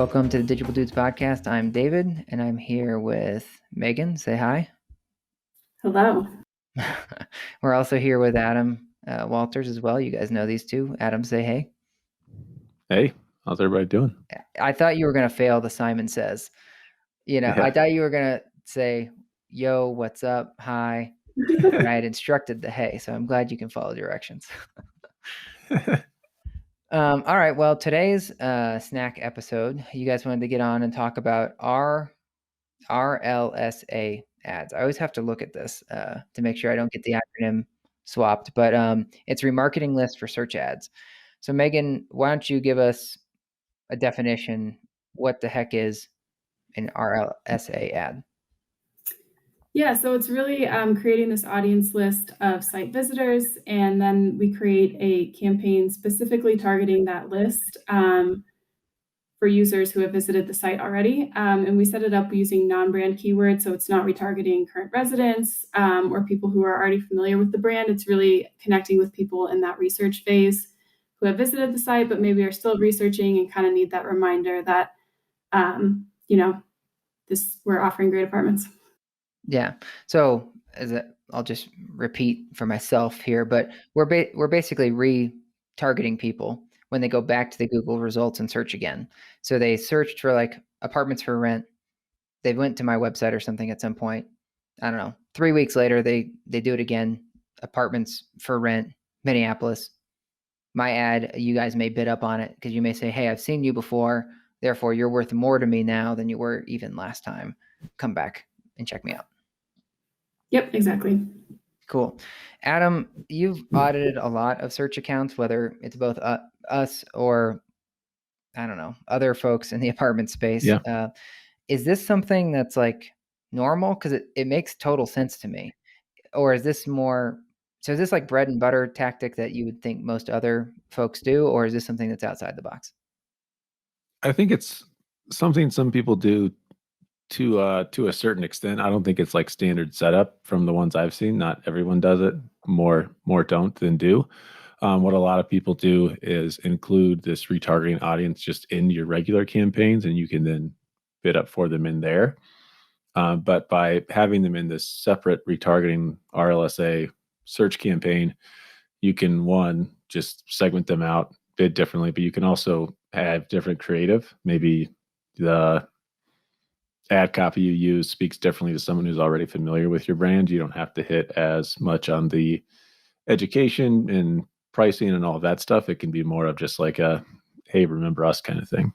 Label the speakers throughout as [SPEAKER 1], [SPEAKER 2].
[SPEAKER 1] Welcome to the Digible Dudes podcast. I'm David, and I'm here with Megan. Say hi.
[SPEAKER 2] Hello.
[SPEAKER 1] We're also here with Adam Walters as well. You guys know these two. Adam, say hey.
[SPEAKER 3] Hey, how's everybody doing?
[SPEAKER 1] I thought you were going to fail the Simon Says. I thought you were going to say, yo, what's up? Hi. And I had instructed the hey, so I'm glad you can follow directions. All right. Well, today's snack episode, you guys wanted to get on and talk about our RLSA ads. I always have to look at this to make sure I don't get the acronym swapped, but it's remarketing list for search ads. So Megan, why don't you give us a definition? What the heck is an RLSA ad?
[SPEAKER 2] Yeah, so it's really creating this audience list of site visitors, and then we create a campaign specifically targeting that list for users who have visited the site already. And we set it up using non-brand keywords, so it's not retargeting current residents or people who are already familiar with the brand. It's really connecting with people in that research phase who have visited the site, but maybe are still researching and kind of need that reminder that, we're offering great apartments.
[SPEAKER 1] Yeah. So I'll just repeat for myself here, but we're basically retargeting people when they go back to the Google results and search again. So they searched for like apartments for rent. They went to my website or something at some point. I don't know. 3 weeks later, they do it again. Apartments for rent, Minneapolis. My ad, you guys may bid up on it because you may say, hey, I've seen you before. Therefore, you're worth more to me now than you were even last time. Come back and check me out.
[SPEAKER 2] Yep, exactly.
[SPEAKER 1] Cool. Adam, you've audited a lot of search accounts, whether it's both us or, I don't know, other folks in the apartment space.
[SPEAKER 3] Yeah.
[SPEAKER 1] Is this something that's like normal? Because it makes total sense to me. Or is this is this like bread and butter tactic that you would think most other folks do? Or is this something that's outside the box?
[SPEAKER 3] I think it's something some people do to a certain extent. I don't think it's like standard setup from the ones I've seen. Not everyone does it. More don't than do. What a lot of people do is include this retargeting audience just in your regular campaigns, and you can then bid up for them in there. But by having them in this separate retargeting RLSA search campaign, you can just segment them out, bid differently, but you can also have different creative. Maybe the ad copy you use speaks differently to someone who's already familiar with your brand. You don't have to hit as much on the education and pricing and all of that stuff. It can be more of just like a, hey, remember us kind of thing.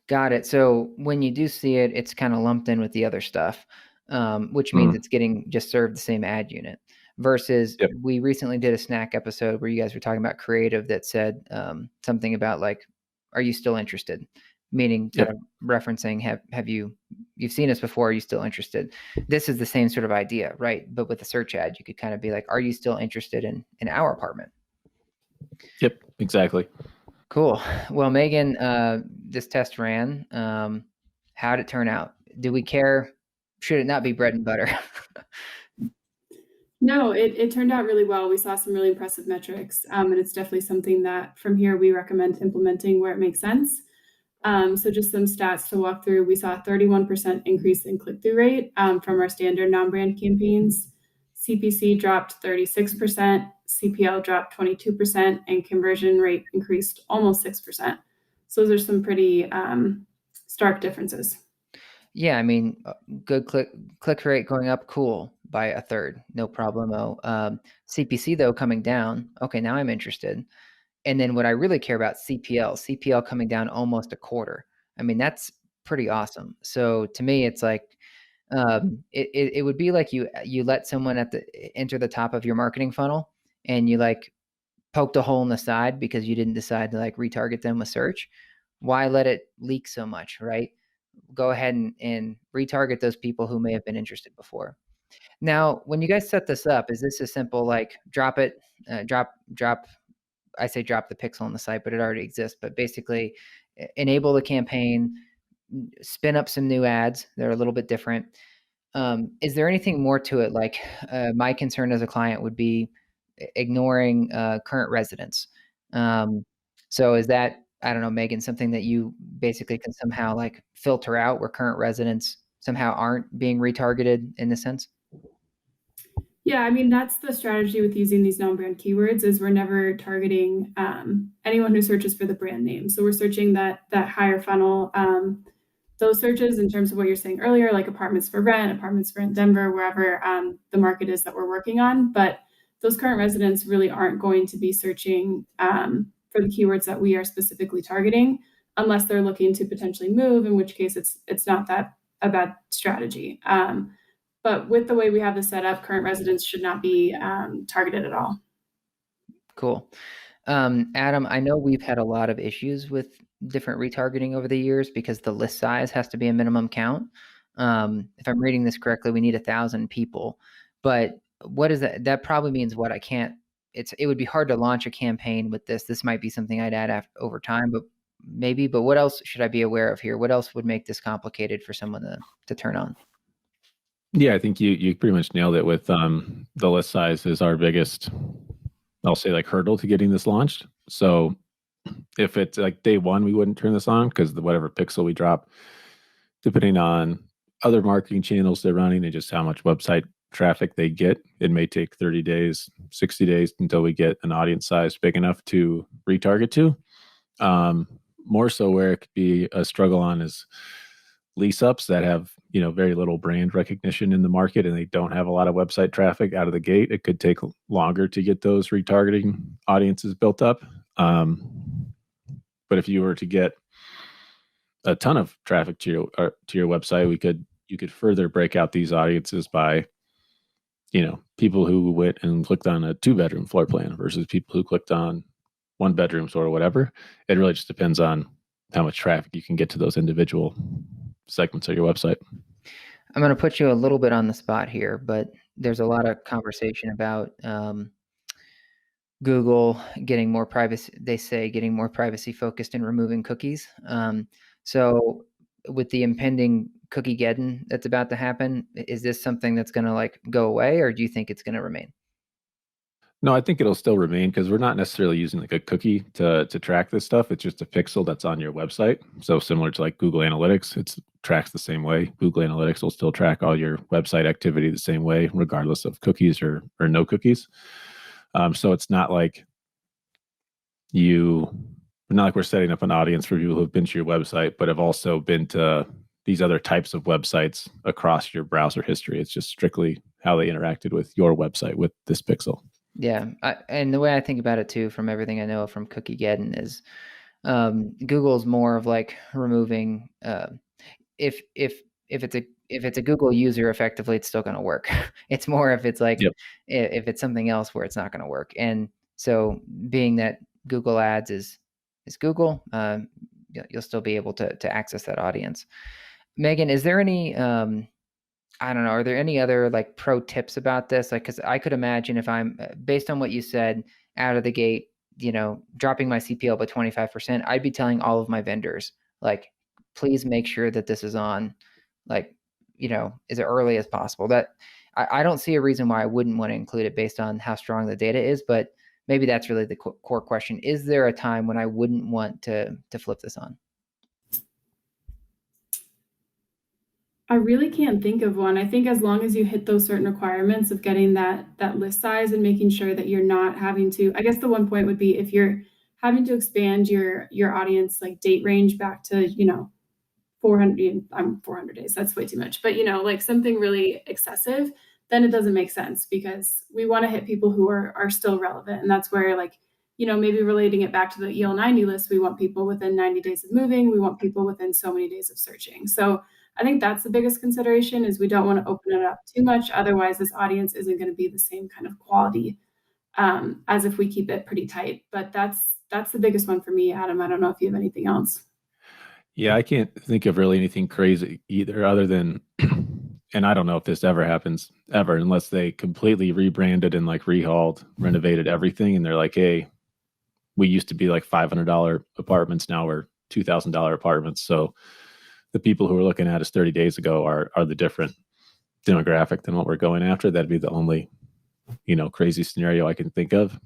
[SPEAKER 1] Got it. So when you do see it, it's kind of lumped in with the other stuff, which means it's getting just served the same ad unit. Versus we recently did a snack episode where you guys were talking about creative that said something about like, are you still interested? Meaning kind of referencing, you've seen us before, are you still interested? This is the same sort of idea, right? But with a search ad, you could kind of be like, are you still interested in our apartment?
[SPEAKER 3] Yep, exactly.
[SPEAKER 1] Cool. Well, Megan, this test ran. How did it turn out? Do we care? Should it not be bread and butter?
[SPEAKER 2] No, it turned out really well. We saw some really impressive metrics, and it's definitely something that from here we recommend implementing where it makes sense. So just some stats to walk through. We saw a 31% increase in click-through rate from our standard non-brand campaigns. CPC dropped 36%, CPL dropped 22%, and conversion rate increased almost 6%. So those are some pretty stark differences.
[SPEAKER 1] Yeah, I mean, good click rate going up, cool, by a third, no problemo. CPC though coming down, okay, now I'm interested. And then what I really care about, CPL coming down almost a quarter. I mean, that's pretty awesome. So to me, it's like it would be like you let someone enter the top of your marketing funnel, and you like poked a hole in the side because you didn't decide to like retarget them with search. Why let it leak so much, right? Go ahead and retarget those people who may have been interested before. Now, when you guys set this up, is this a simple like drop it, drop? I say drop the pixel on the site, but it already exists. But basically, enable the campaign, spin up some new ads. They're a little bit different. Is there anything more to it? Like my concern as a client would be ignoring current residents. So is that I don't know, Megan, something that you basically can somehow like filter out where current residents somehow aren't being retargeted in this sense?
[SPEAKER 2] Yeah, I mean, that's the strategy with using these non-brand keywords is we're never targeting anyone who searches for the brand name. So we're searching that higher funnel. Those searches in terms of what you're saying earlier, like apartments for rent, apartments for in Denver, wherever the market is that we're working on. But those current residents really aren't going to be searching for the keywords that we are specifically targeting unless they're looking to potentially move, in which case it's not that a bad strategy. But with the way we have this set up, current residents should not be targeted at all.
[SPEAKER 1] Cool. Adam, I know we've had a lot of issues with different retargeting over the years because the list size has to be a minimum count. If I'm reading this correctly, we need 1,000 people. But what is that? That probably means what I can't. It would be hard to launch a campaign with this. This might be something I'd add over time, but maybe. But what else should I be aware of here? What else would make this complicated for someone to turn on?
[SPEAKER 3] Yeah, I think you pretty much nailed it with the list size is our biggest, I'll say, like hurdle to getting this launched. So if it's like day one, we wouldn't turn this on because whatever pixel we drop, depending on other marketing channels they're running and just how much website traffic they get, it may take 30 days, 60 days until we get an audience size big enough to retarget to. More so where it could be a struggle on is lease ups that have, very little brand recognition in the market and they don't have a lot of website traffic out of the gate. It could take longer to get those retargeting audiences built up. But if you were to get a ton of traffic to your website, you could further break out these audiences by, people who went and clicked on a 2-bedroom floor plan versus people who clicked on 1-bedrooms or whatever. It really just depends on how much traffic you can get to those individual segments of your website.
[SPEAKER 1] I'm going to put you a little bit on the spot here, but there's a lot of conversation about Google getting more privacy. They say getting more privacy focused and removing cookies. So with the impending cookie-geddon that's about to happen, is this something that's going to like go away, or do you think it's going to remain?
[SPEAKER 3] No, I think it'll still remain because we're not necessarily using like a cookie to track this stuff. It's just a pixel that's on your website. So similar to like Google Analytics, it tracks the same way. Google Analytics will still track all your website activity the same way, regardless of cookies or no cookies. So it's not like we're setting up an audience for people who've been to your website, but have also been to these other types of websites across your browser history. It's just strictly how they interacted with your website with this pixel.
[SPEAKER 1] Yeah, and the way I think about it too, from everything I know from cookie-geddon, is Google's more of like removing if it's a Google user, effectively, it's still going to work. It's more if it's like if it's something else where it's not going to work. And so, being that Google Ads is Google, you'll still be able to access that audience. Megan, is there any I don't know, are there any other like pro tips about this? Like, because I could imagine if I'm based on what you said out of the gate, dropping my CPL by 25%, I'd be telling all of my vendors, like, please make sure that this is on, like, as early as possible. That I don't see a reason why I wouldn't want to include it based on how strong the data is, but maybe that's really the core question. Is there a time when I wouldn't want to flip this on?
[SPEAKER 2] I really can't think of one. I think as long as you hit those certain requirements of getting that list size and making sure that you're not having to, I guess the one point would be if you're having to expand your audience like date range back to, 400 days, that's way too much, but like something really excessive, then it doesn't make sense because we want to hit people who are still relevant. And that's where like, maybe relating it back to the EL90 list, we want people within 90 days of moving, we want people within so many days of searching. So I think that's the biggest consideration is we don't want to open it up too much. Otherwise, this audience isn't going to be the same kind of quality as if we keep it pretty tight. But that's the biggest one for me, Adam. I don't know if you have anything else.
[SPEAKER 3] Yeah, I can't think of really anything crazy either other than, and I don't know if this ever happens ever, unless they completely rebranded and like rehauled, renovated everything. And they're like, hey, we used to be like $500 apartments. Now we're $2,000 apartments. So the people who we're looking at us 30 days ago are the different demographic than what we're going after. That'd be the only, crazy scenario I can think of.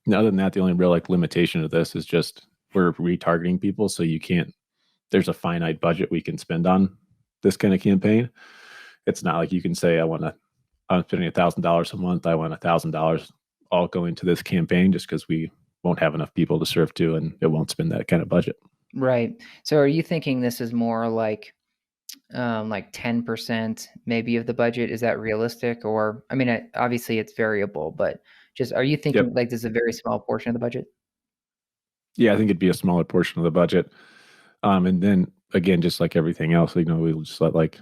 [SPEAKER 3] And other than that, the only real like limitation of this is just we're retargeting people, so you can't. There's a finite budget we can spend on this kind of campaign. It's not like you can say, I'm spending $1,000 a month. I want $1,000 all going to this campaign, just because we won't have enough people to serve to, and it won't spend that kind of budget.
[SPEAKER 1] Right. So are you thinking this is more like 10% maybe of the budget? Is that realistic? Or, I mean, obviously it's variable, but just, are you thinking
[SPEAKER 3] Yep.
[SPEAKER 1] like this is a very small portion of the budget?
[SPEAKER 3] Yeah, I think it'd be a smaller portion of the budget. And then again, just like everything else, we'll just let like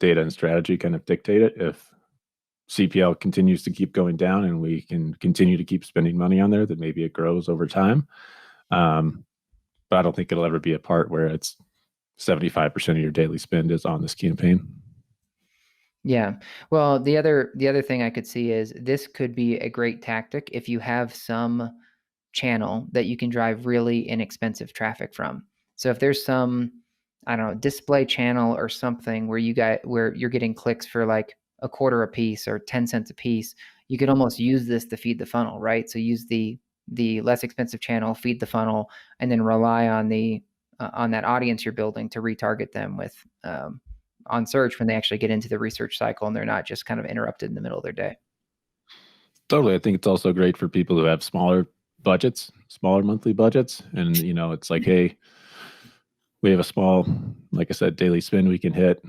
[SPEAKER 3] data and strategy kind of dictate it. If CPL continues to keep going down and we can continue to keep spending money on there, then maybe it grows over time. But I don't think it'll ever be a part where it's 75% of your daily spend is on this campaign.
[SPEAKER 1] Yeah. Well, the other thing I could see is this could be a great tactic if you have some channel that you can drive really inexpensive traffic from. So if there's some, I don't know, display channel or something where you're getting clicks for like a quarter a piece or 10 cents a piece, you could almost use this to feed the funnel, right? So use the less expensive channel, feed the funnel, and then rely on on that audience you're building to retarget them with on search when they actually get into the research cycle and they're not just kind of interrupted in the middle of their day.
[SPEAKER 3] Totally. I think it's also great for people who have smaller monthly budgets. And, it's like, hey, we have a small, like I said, daily spend we can hit.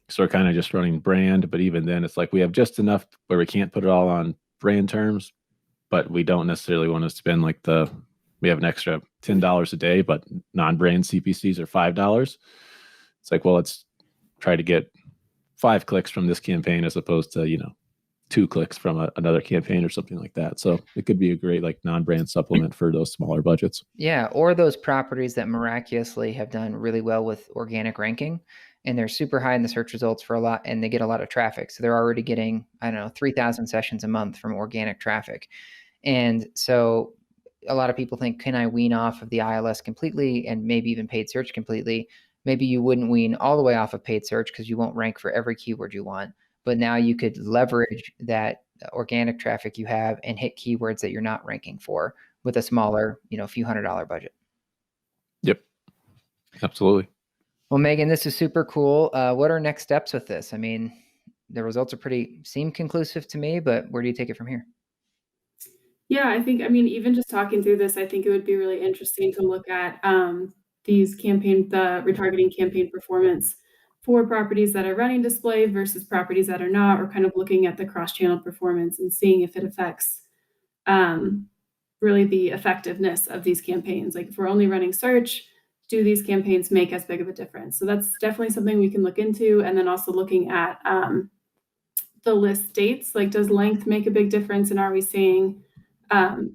[SPEAKER 3] So we're kind of just running brand. But even then, it's like we have just enough where we can't put it all on brand terms, but we don't necessarily want to spend we have an extra $10 a day, but non-brand CPCs are $5. It's like, well, let's try to get 5 clicks from this campaign as opposed to, 2 clicks from another campaign or something like that. So it could be a great non-brand supplement for those smaller budgets.
[SPEAKER 1] Yeah, or those properties that miraculously have done really well with organic ranking and they're super high in the search results for a lot and they get a lot of traffic. So they're already getting, I don't know, 3,000 sessions a month from organic traffic. And so a lot of people think, can I wean off of the ILS completely and maybe even paid search completely? Maybe you wouldn't wean all the way off of paid search because you won't rank for every keyword you want. But now you could leverage that organic traffic you have and hit keywords that you're not ranking for with a smaller, few $100 budget.
[SPEAKER 3] Yep, absolutely.
[SPEAKER 1] Well, Megan, this is super cool. What are next steps with this? I mean, the results seem conclusive to me, but where do you take it from here?
[SPEAKER 2] Yeah, even just talking through this, I think it would be really interesting to look at the retargeting campaign performance for properties that are running display versus properties that are not, or kind of looking at the cross-channel performance and seeing if it affects really the effectiveness of these campaigns. Like if we're only running search, do these campaigns make as big of a difference? So that's definitely something we can look into. And then also looking at the list dates, like does length make a big difference? And are we seeing,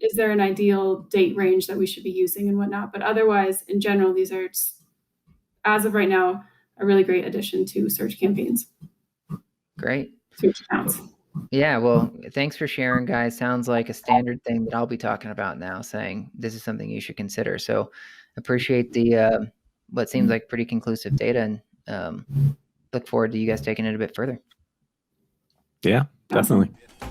[SPEAKER 2] is there an ideal date range that we should be using and whatnot? But otherwise, in general, these are, as of right now, a really great addition to search campaigns.
[SPEAKER 1] Great.
[SPEAKER 2] Search accounts.
[SPEAKER 1] Yeah, well, thanks for sharing, guys. Sounds like a standard thing that I'll be talking about now, saying this is something you should consider. So appreciate the what seems like pretty conclusive data and look forward to you guys taking it a bit further.
[SPEAKER 3] Yeah, definitely.
[SPEAKER 2] Awesome.